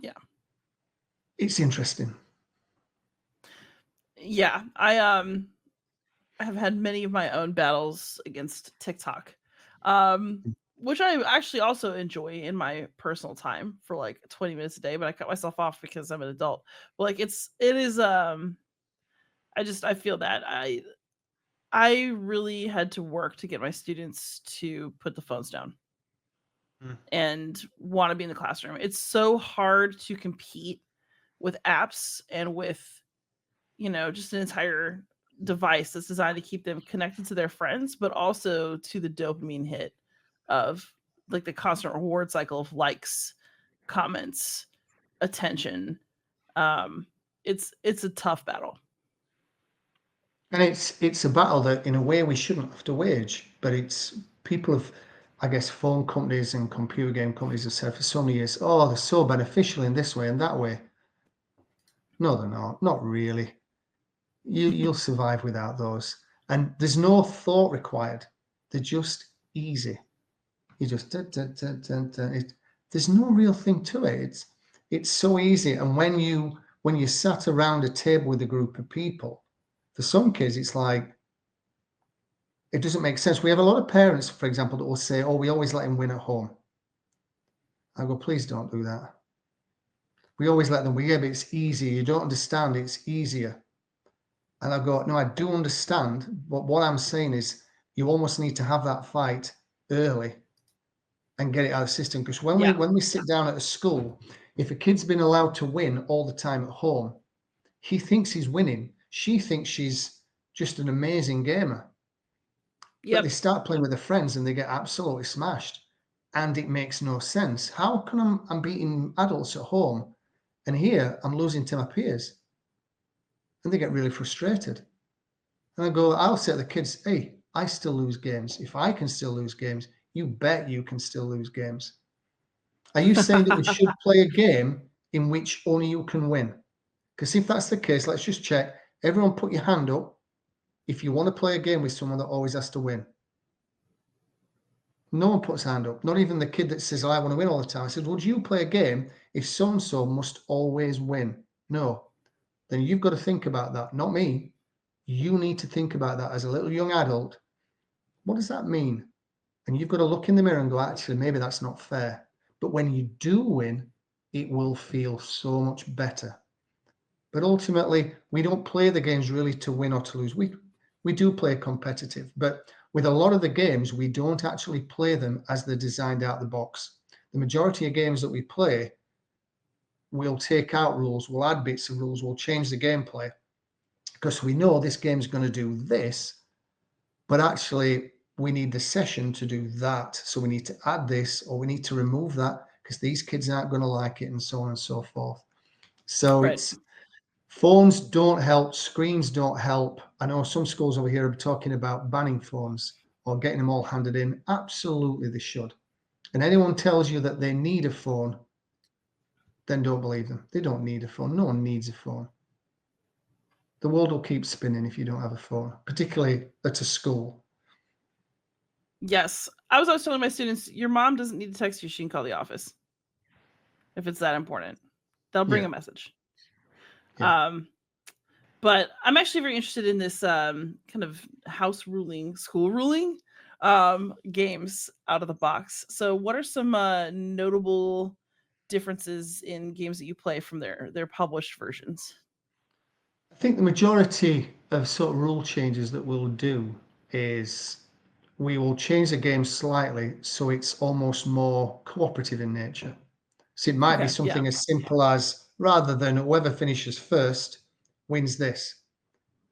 Yeah. it's interesting. Yeah. I have had many of my own battles against TikTok. Um which I actually also enjoy in my personal time for like 20 minutes a day, but I cut myself off because I'm an adult. But like it is I feel that I really had to work to get my students to put the phones down Mm. and want to be in the classroom. It's so hard to compete with apps and with, just an entire device that's designed to keep them connected to their friends, but also to the dopamine hit of like the constant reward cycle of likes, comments, attention. Um, it's a tough battle. And it's a battle that in a way we shouldn't have to wage, but it's people have, I guess, phone companies and computer game companies have said for so many years, oh, they're so beneficial in this way and that way. No, they're not really. You'll survive without those. And there's no thought required. They're just easy. You just there's no real thing to it. It's so easy. And when you sat around a table with a group of people, for some kids, it's like it doesn't make sense. We have a lot of parents, for example, that will say, "Oh, we always let him win at home." I go, "Please don't do that. We always let them win. Yeah, but it's easier. You don't understand. It's easier." And I go, "No, I do understand. But what I'm saying is, you almost need to have that fight early and get it out of the system. Because Yeah. when we sit down at a school, if a kid's been allowed to win all the time at home, he thinks he's winning. She thinks she's just an amazing gamer. But they Yep. start playing with their friends and they get absolutely smashed. And it makes no sense. How can I'm beating adults at home and here I'm losing to my peers? And they get really frustrated. And I go, I'll say to the kids, hey, I still lose games. If I can still lose games, you bet you can still lose games. Are you saying that we should play a game in which only you can win? Because if that's the case, let's just check. Everyone put your hand up if you want to play a game with someone that always has to win. No one puts hand up, not even the kid that says, oh, I want to win all the time. I said, would you play a game if so-and-so must always win? No. Then you've got to think about that, not me. You need to think about that as a little young adult. What does that mean? And you've got to look in the mirror and go, actually, maybe that's not fair. But when you do win, it will feel so much better. But ultimately, we don't play the games really to win or to lose. We do play competitive, but with a lot of the games, we don't actually play them as they're designed out the box. The majority of games that we play, we'll take out rules, we'll add bits of rules, we'll change the gameplay because we know this game's going to do this, but actually we need the session to do that. So we need to add this or we need to remove that because these kids aren't going to like it and so on and so forth. So Right. it's phones don't help, screens don't help. I know some schools over here are talking about banning phones or getting them all handed in. Absolutely, they should. And anyone tells you that they need a phone, then don't believe them. They don't need a phone. No one needs a phone. The world will keep spinning if you don't have a phone, particularly at a school. Yes. I was always telling my students, your mom doesn't need to text you, she can call the office if it's that important. They'll bring Yeah, a message. yeah. Um, but I'm actually very interested in this kind of house ruling, school ruling games out of the box. So, what are some notable differences in games that you play from their published versions? I think the majority of sort of rule changes that we'll do is we will change the game slightly so it's almost more cooperative in nature. So it might be Okay, yeah, something as simple as rather than whoever finishes first wins this.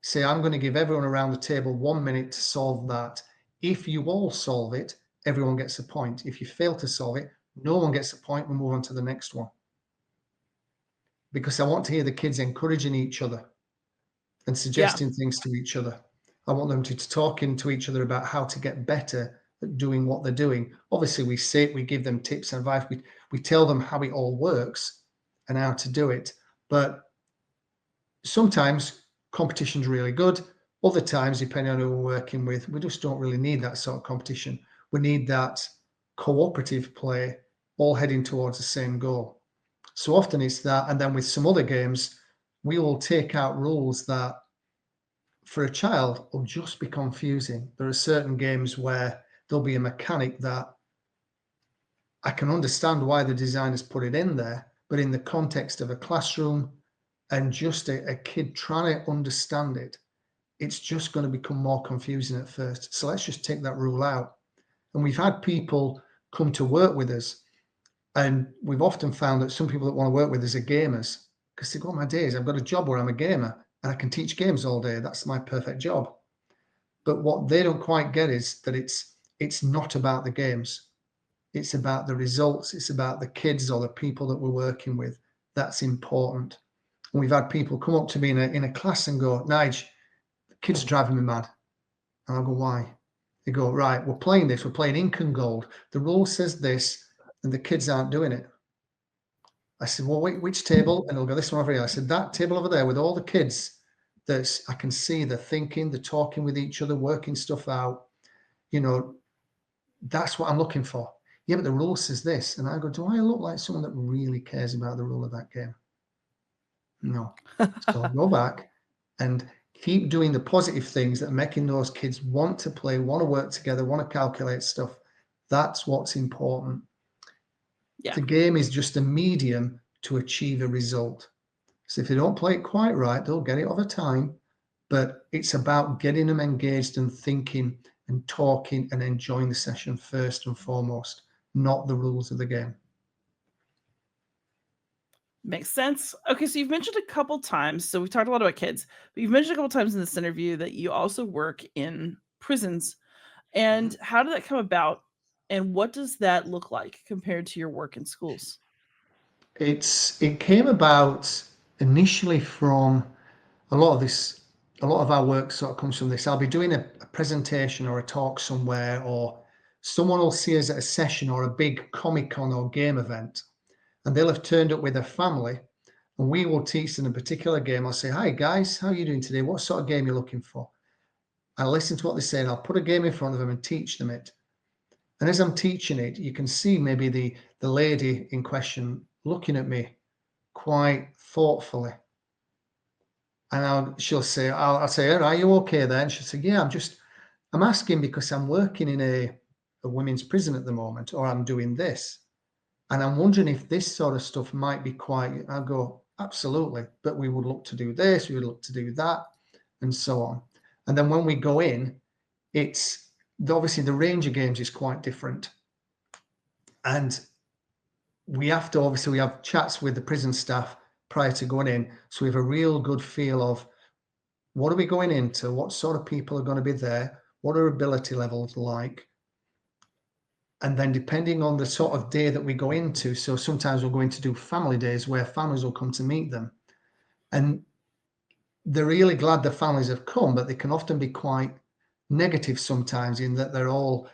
Say, I'm going to give everyone around the table 1 minute to solve that. If you all solve it, everyone gets a point. If you fail to solve it, no one gets a point. We move on to the next one. Because I want to hear the kids encouraging each other and yeah, suggesting things to each other. I want them to talking to each other about how to get better at doing what they're doing. Obviously, we give them tips and advice. We tell them how it all works and how to do it. But sometimes competition's really good. Other times, depending on who we're working with, we just don't really need that sort of competition. We need that cooperative play, all heading towards the same goal. So often it's that, and then with some other games, we will take out rules that for a child will just be confusing. There are certain games where there'll be a mechanic that I can understand why the designers put it in there, but in the context of a classroom and just a kid trying to understand it, it's just going to become more confusing at first. So let's just take that rule out. And we've had people come to work with us, and we've often found that some people that want to work with us are gamers because they go, "Oh, my days, I've got a job where I'm a gamer and I can teach games all day. That's my perfect job." But what they don't quite get is that it's not about the games. It's about the results. It's about the kids or the people that we're working with. That's important. And we've had people come up to me in a class and go, "Nigel, the kids are driving me mad." And I go, "Why?" They go, "Right, we're playing this. We're playing ink and gold. The rule says this, and the kids aren't doing it." I said, "Well, which table?" And they'll go, "This one over here." I said, "That table over there with all the kids. That's I can see they're thinking, they're talking with each other, working stuff out. You know, that's what I'm looking for." "Yeah, but the rule says this." And I go, "Do I look like someone that really cares about the rule of that game?" No. So go back and keep doing the positive things that are making those kids want to play, want to work together, want to calculate stuff. That's what's important. Yeah. The game is just a medium to achieve a result. So if they don't play it quite right, they'll get it over time. But it's about getting them engaged and thinking and talking and enjoying the session first and foremost, not the rules of the game. Makes sense. Okay, so you've mentioned a couple times, so we've talked a lot about kids, but you've mentioned a couple times in this interview that you also work in prisons. And how did that come about? And what does that look like compared to your work in schools? It came about initially from a lot of this, a lot of our work sort of comes from this. I'll be doing a presentation or a talk somewhere, or someone will see us at a session or a big Comic Con or game event, and they'll have turned up with their family, and we will teach them a particular game. I'll say, "Hi guys, how are you doing today? What sort of game are you looking for?" I'll listen to what they say and I'll put a game in front of them and teach them it. And as I'm teaching it, you can see maybe the lady in question looking at me quite thoughtfully. And she'll say, I'll say, "Are you okay there?" And she'll say, "Yeah, I'm asking because I'm working in a women's prison at the moment, or I'm doing this. And I'm wondering if this sort of stuff might be quite," I'll go, "Absolutely. But we would look to do this, we would look to do that," and so on. And then when we go in, it's obviously the range of games is quite different. And we have chats with the prison staff prior to going in. So we have a real good feel of what are we going into? What sort of people are going to be there? What are ability levels like? And then depending on the sort of day that we go into, so sometimes we're going to do family days where families will come to meet them. And they're really glad the families have come, but they can often be quite negative sometimes in that they're all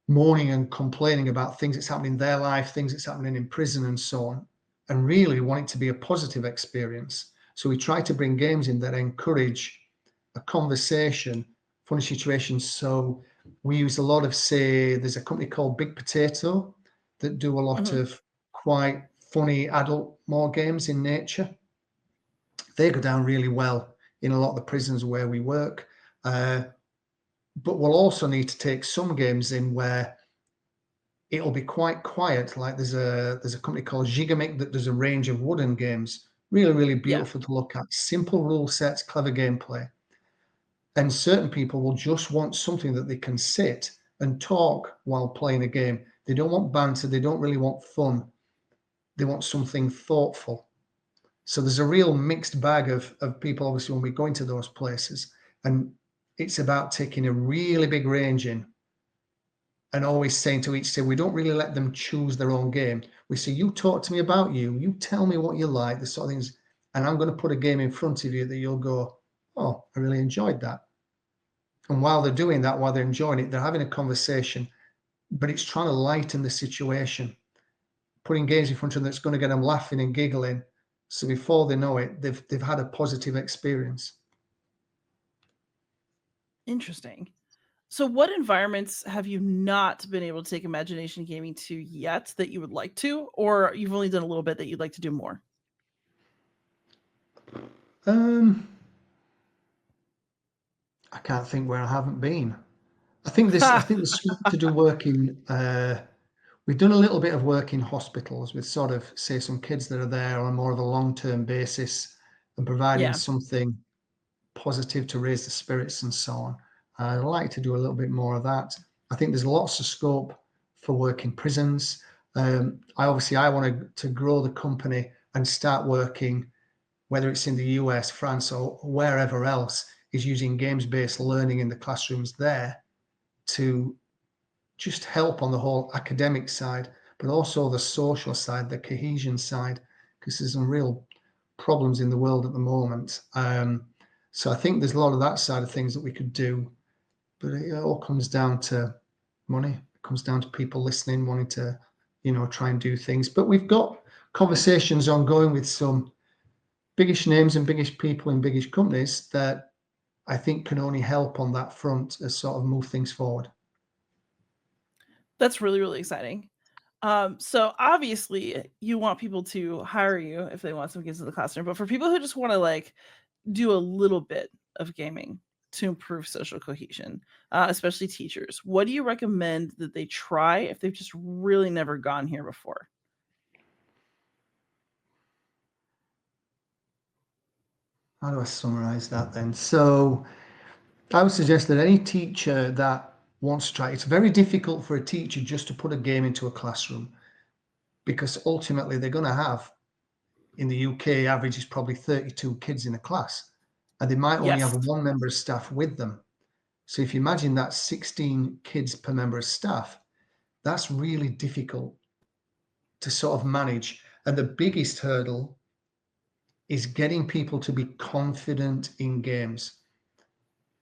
moaning and complaining about things that's happening in their life, things that's happening in prison and so on. And really want it to be a positive experience. So we try to bring games in that encourage a conversation, funny situations. So we use a lot of, say, there's a company called Big Potato that do a lot Mhm. of quite funny adult more games in nature. They go down really well in a lot of the prisons where we work. But we'll also need to take some games in where it'll be quite quiet. Like there's a company called Gigamic that does a range of wooden games. Really, really Yeah. beautiful to look at. Simple rule sets, clever gameplay. And certain people will just want something that they can sit and talk while playing a game. They don't want banter. They don't really want fun. They want something thoughtful. So there's a real mixed bag of people, obviously, when we go into those places. And it's about taking a really big range in and always saying to each team, we don't really let them choose their own game. We say, "You talk to me about you. You tell me what you like, the sort of things. And I'm going to put a game in front of you that you'll go, oh, I really enjoyed that." And while they're doing that, while they're enjoying it, they're having a conversation, but it's trying to lighten the situation, putting games in front of them that's going to get them laughing and giggling. So before they know it, they've had a positive experience. Interesting. So, what environments have you not been able to take imagination gaming to yet that you would like to, or you've only done a little bit that you'd like to do more? Um, I can't think where I haven't been. I think there's something to do working We've done a little bit of work in hospitals with sort of, say, some kids that are there on more of a long-term basis and providing Yeah. something positive to raise the spirits and so on. I'd like to do a little bit more of that. I think there's lots of scope for work in prisons. I want to grow the company and start working, whether it's in the US, France, or wherever else, is using games-based learning in the classrooms there to just help on the whole academic side, but also the social side, the cohesion side, because there's some real problems in the world at the moment. So I think there's a lot of that side of things that we could do, but it all comes down to money. It comes down to people listening, wanting to, try and do things. But we've got conversations ongoing with some biggish names and biggish people in biggish companies that I think can only help on that front as sort of move things forward. That's really, really exciting. So obviously you want people to hire you if they want some kids in the classroom, but for people who just want to like do a little bit of gaming to improve social cohesion, especially teachers, what do you recommend that they try if they've just really never gone here before? How do I summarize that then? So I would suggest that any teacher that wants to try, it's very difficult for a teacher just to put a game into a classroom because ultimately they're going to have, in the UK, average is probably 32 kids in a class, and they might only Yes. have one member of staff with them. So if you imagine that 16 kids per member of staff, that's really difficult to sort of manage. And the biggest hurdle is getting people to be confident in games.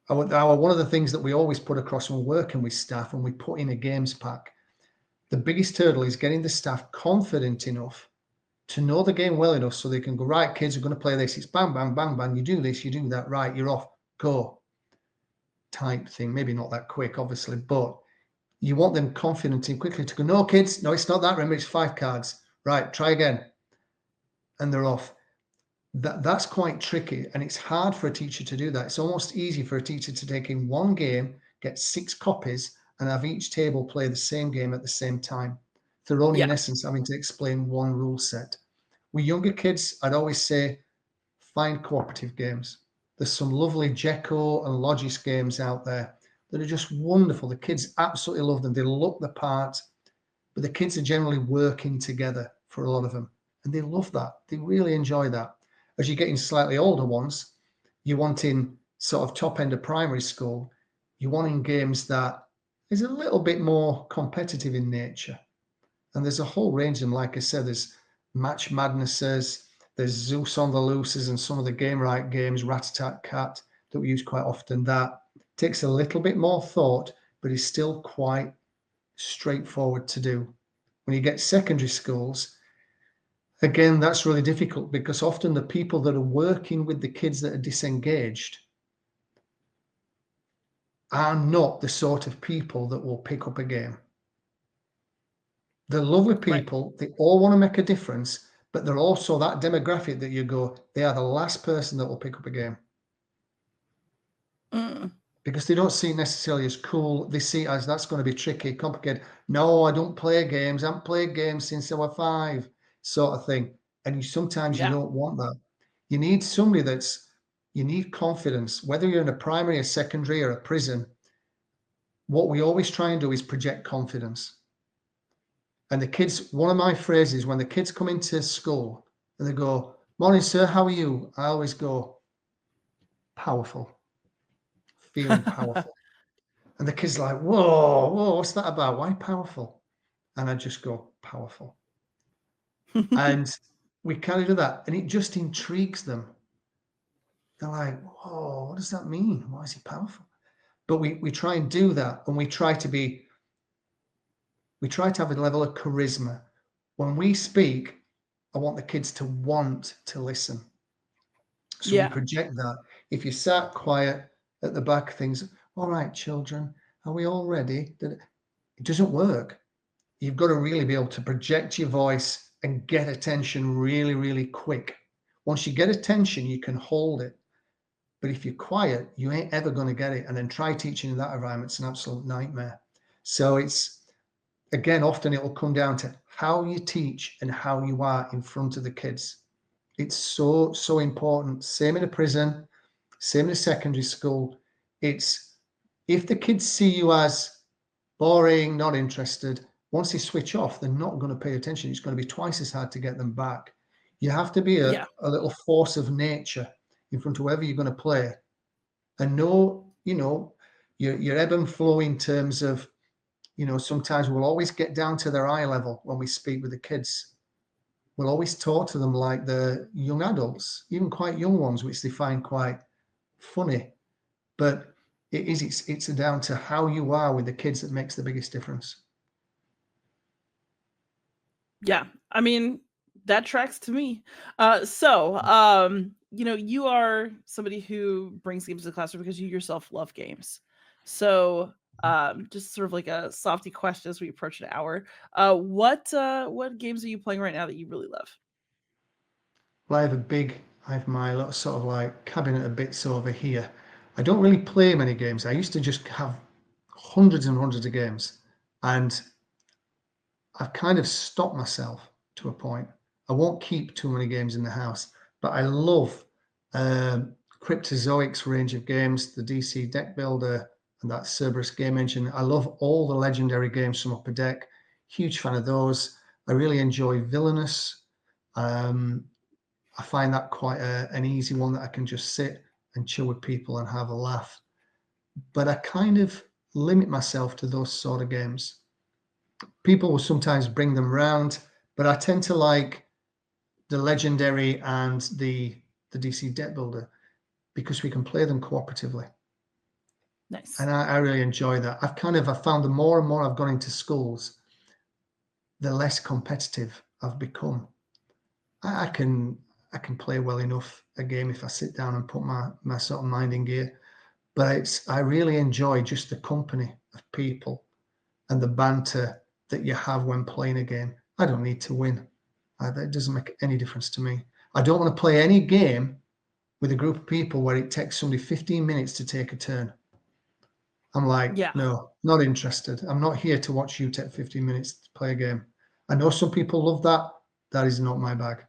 One of the things that we always put across when we're working with staff and we put in a games pack, the biggest hurdle is getting the staff confident enough to know the game well enough so they can go, right, kids are going to play this. It's bang, bang, bang, bang. You do this, you do that. Right, you're off. Go type thing. Maybe not that quick, obviously, but you want them confident and quickly to go, no, kids, no, it's not that. Remember, it's 5 cards. Right, try again. And they're off. That's quite tricky, and it's hard for a teacher to do that. It's almost easy for a teacher to take in one game, get 6 copies, and have each table play the same game at the same time. They're only, in Yeah. essence, having to explain one rule set. With younger kids, I'd always say find cooperative games. There's some lovely Gecko and Logis games out there that are just wonderful. The kids absolutely love them. They look the part, but the kids are generally working together for a lot of them, and they love that. They really enjoy that. As you get into slightly older ones, you want in sort of top end of primary school, you want in games that is a little bit more competitive in nature. And there's a whole range of them. Like I said, there's Match Madnesses, there's Zeus on the Looses, and some of the Game Right games, Rat-a-tat-cat, that we use quite often. That takes a little bit more thought, but is still quite straightforward to do. When you get secondary schools, again, that's really difficult because often the people that are working with the kids that are disengaged are not the sort of people that will pick up a game. They're lovely Right. people. They all want to make a difference, but they're also that demographic that you go, they are the last person that will pick up a game Mm. because they don't see it necessarily as cool. They see it as that's going to be tricky, complicated. No, I don't play games. I haven't played games since I was 5, sort of thing. And sometimes you Yeah. don't want that. You need somebody you need confidence, whether you're in a primary, a secondary, or a prison. What we always try and do is project confidence. And the kids, one of my phrases when the kids come into school and they go, "Morning, sir, how are you?" I always go, "Powerful, feeling powerful." And the kids are like, "Whoa, whoa, what's that about? Why powerful?" And I just go, "Powerful." And we kind of do that. And it just intrigues them. They're like, "Whoa, what does that mean? Why is he powerful?" But we try and do that. And we try to have a level of charisma. When we speak, I want the kids to want to listen. So we Yeah. project that. If you sat quiet at the back, things, all right, children, are we all ready? It doesn't work. You've got to really be able to project your voice and get attention really, really quick. Once you get attention, you can hold it. But if you're quiet, you ain't ever going to get it. And then try teaching in that environment. It's an absolute nightmare. So it's again, often it will come down to how you teach and how you are in front of the kids. It's so important. Same in a prison, same in a secondary school. It's if the kids see you as boring, not interested, once they switch off, they're not going to pay attention. It's going to be twice as hard to get them back. You have to be Yeah. a little force of nature in front of whoever you're going to play and know, your ebb and flow in terms of, sometimes we'll always get down to their eye level when we speak with the kids. We'll always talk to them like the young adults, even quite young ones, which they find quite funny. But it's down to how you are with the kids that makes the biggest difference. Yeah. I mean, that tracks to me. You are somebody who brings games to the classroom because you yourself love games. So, just sort of like a softy question as we approach an hour. What games are you playing right now that you really love? Well, I have my little sort of like cabinet of bits over here. I don't really play many games. I used to just have hundreds and hundreds of games, and I've kind of stopped myself to a point. I won't keep too many games in the house, but I love Cryptozoic's range of games, the DC Deck Builder, and that Cerberus game engine. I love all the legendary games from Upper Deck. Huge fan of those. I really enjoy Villainous. Um, I find that quite an easy one that I can just sit and chill with people and have a laugh. But I kind of limit myself to those sort of games. People will sometimes bring them round, but I tend to like the legendary and the DC deck builder because we can play them cooperatively. Nice. And I really enjoy that. I found the more and more I've gone into schools, the less competitive I've become. I can play well enough a game if I sit down and put my sort of mind in gear. But I really enjoy just the company of people and the banter that you have when playing a game. I don't need to win. That doesn't make any difference to me. I don't want to play any game with a group of people where it takes somebody 15 minutes to take a turn. I'm like, Yeah. no, not interested. I'm not here to watch you take 15 minutes to play a game. I know some people love that. That is not my bag.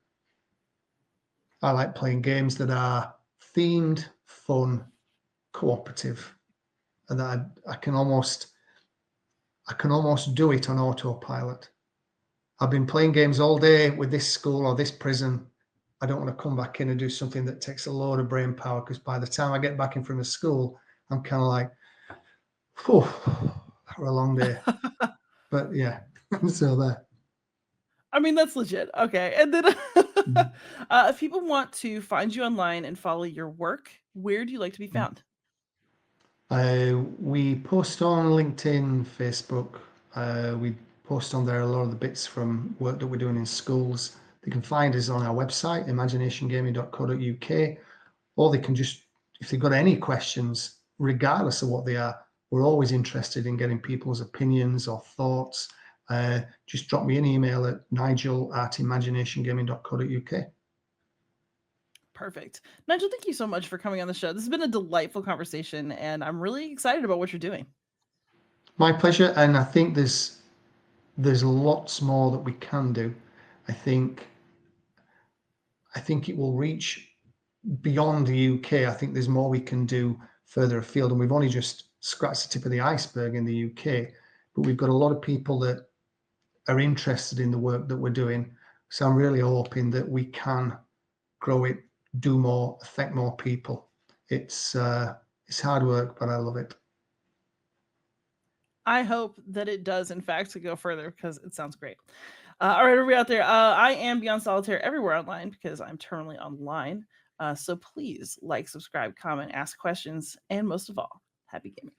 I like playing games that are themed, fun, cooperative, and that I can almost do it on autopilot. I've been playing games all day with this school or this prison. I don't want to come back in and do something that takes a load of brain power because by the time I get back in from the school, I'm kind of like, whew, that was a long day. But yeah, so there. I mean, that's legit. Okay. And then if people want to find you online and follow your work, where do you like to be found? We post on LinkedIn, Facebook. We post on there a lot of the bits from work that we're doing in schools. They can find us on our website, imaginationgaming.co.uk, or they can just, if they've got any questions, regardless of what they are, we're always interested in getting people's opinions or thoughts. Just drop me an email at nigel@imaginationgaming.co.uk. Perfect. Nigel, thank you so much for coming on the show. This has been a delightful conversation, and I'm really excited about what you're doing. My pleasure, and I think there's lots more that we can do. I think I think it will reach beyond the UK. I think there's more we can do further afield, and we've only just scratched the tip of the iceberg in the UK. But we've got a lot of people that are interested in the work that we're doing. So I'm really hoping that we can grow it, do more, affect more people. It's hard work, but I love it. I hope that it does, in fact, to go further because it sounds great. All right, everybody out there, I am Beyond Solitaire everywhere online because I'm terminally online. So please like, subscribe, comment, ask questions, and most of all, happy gaming.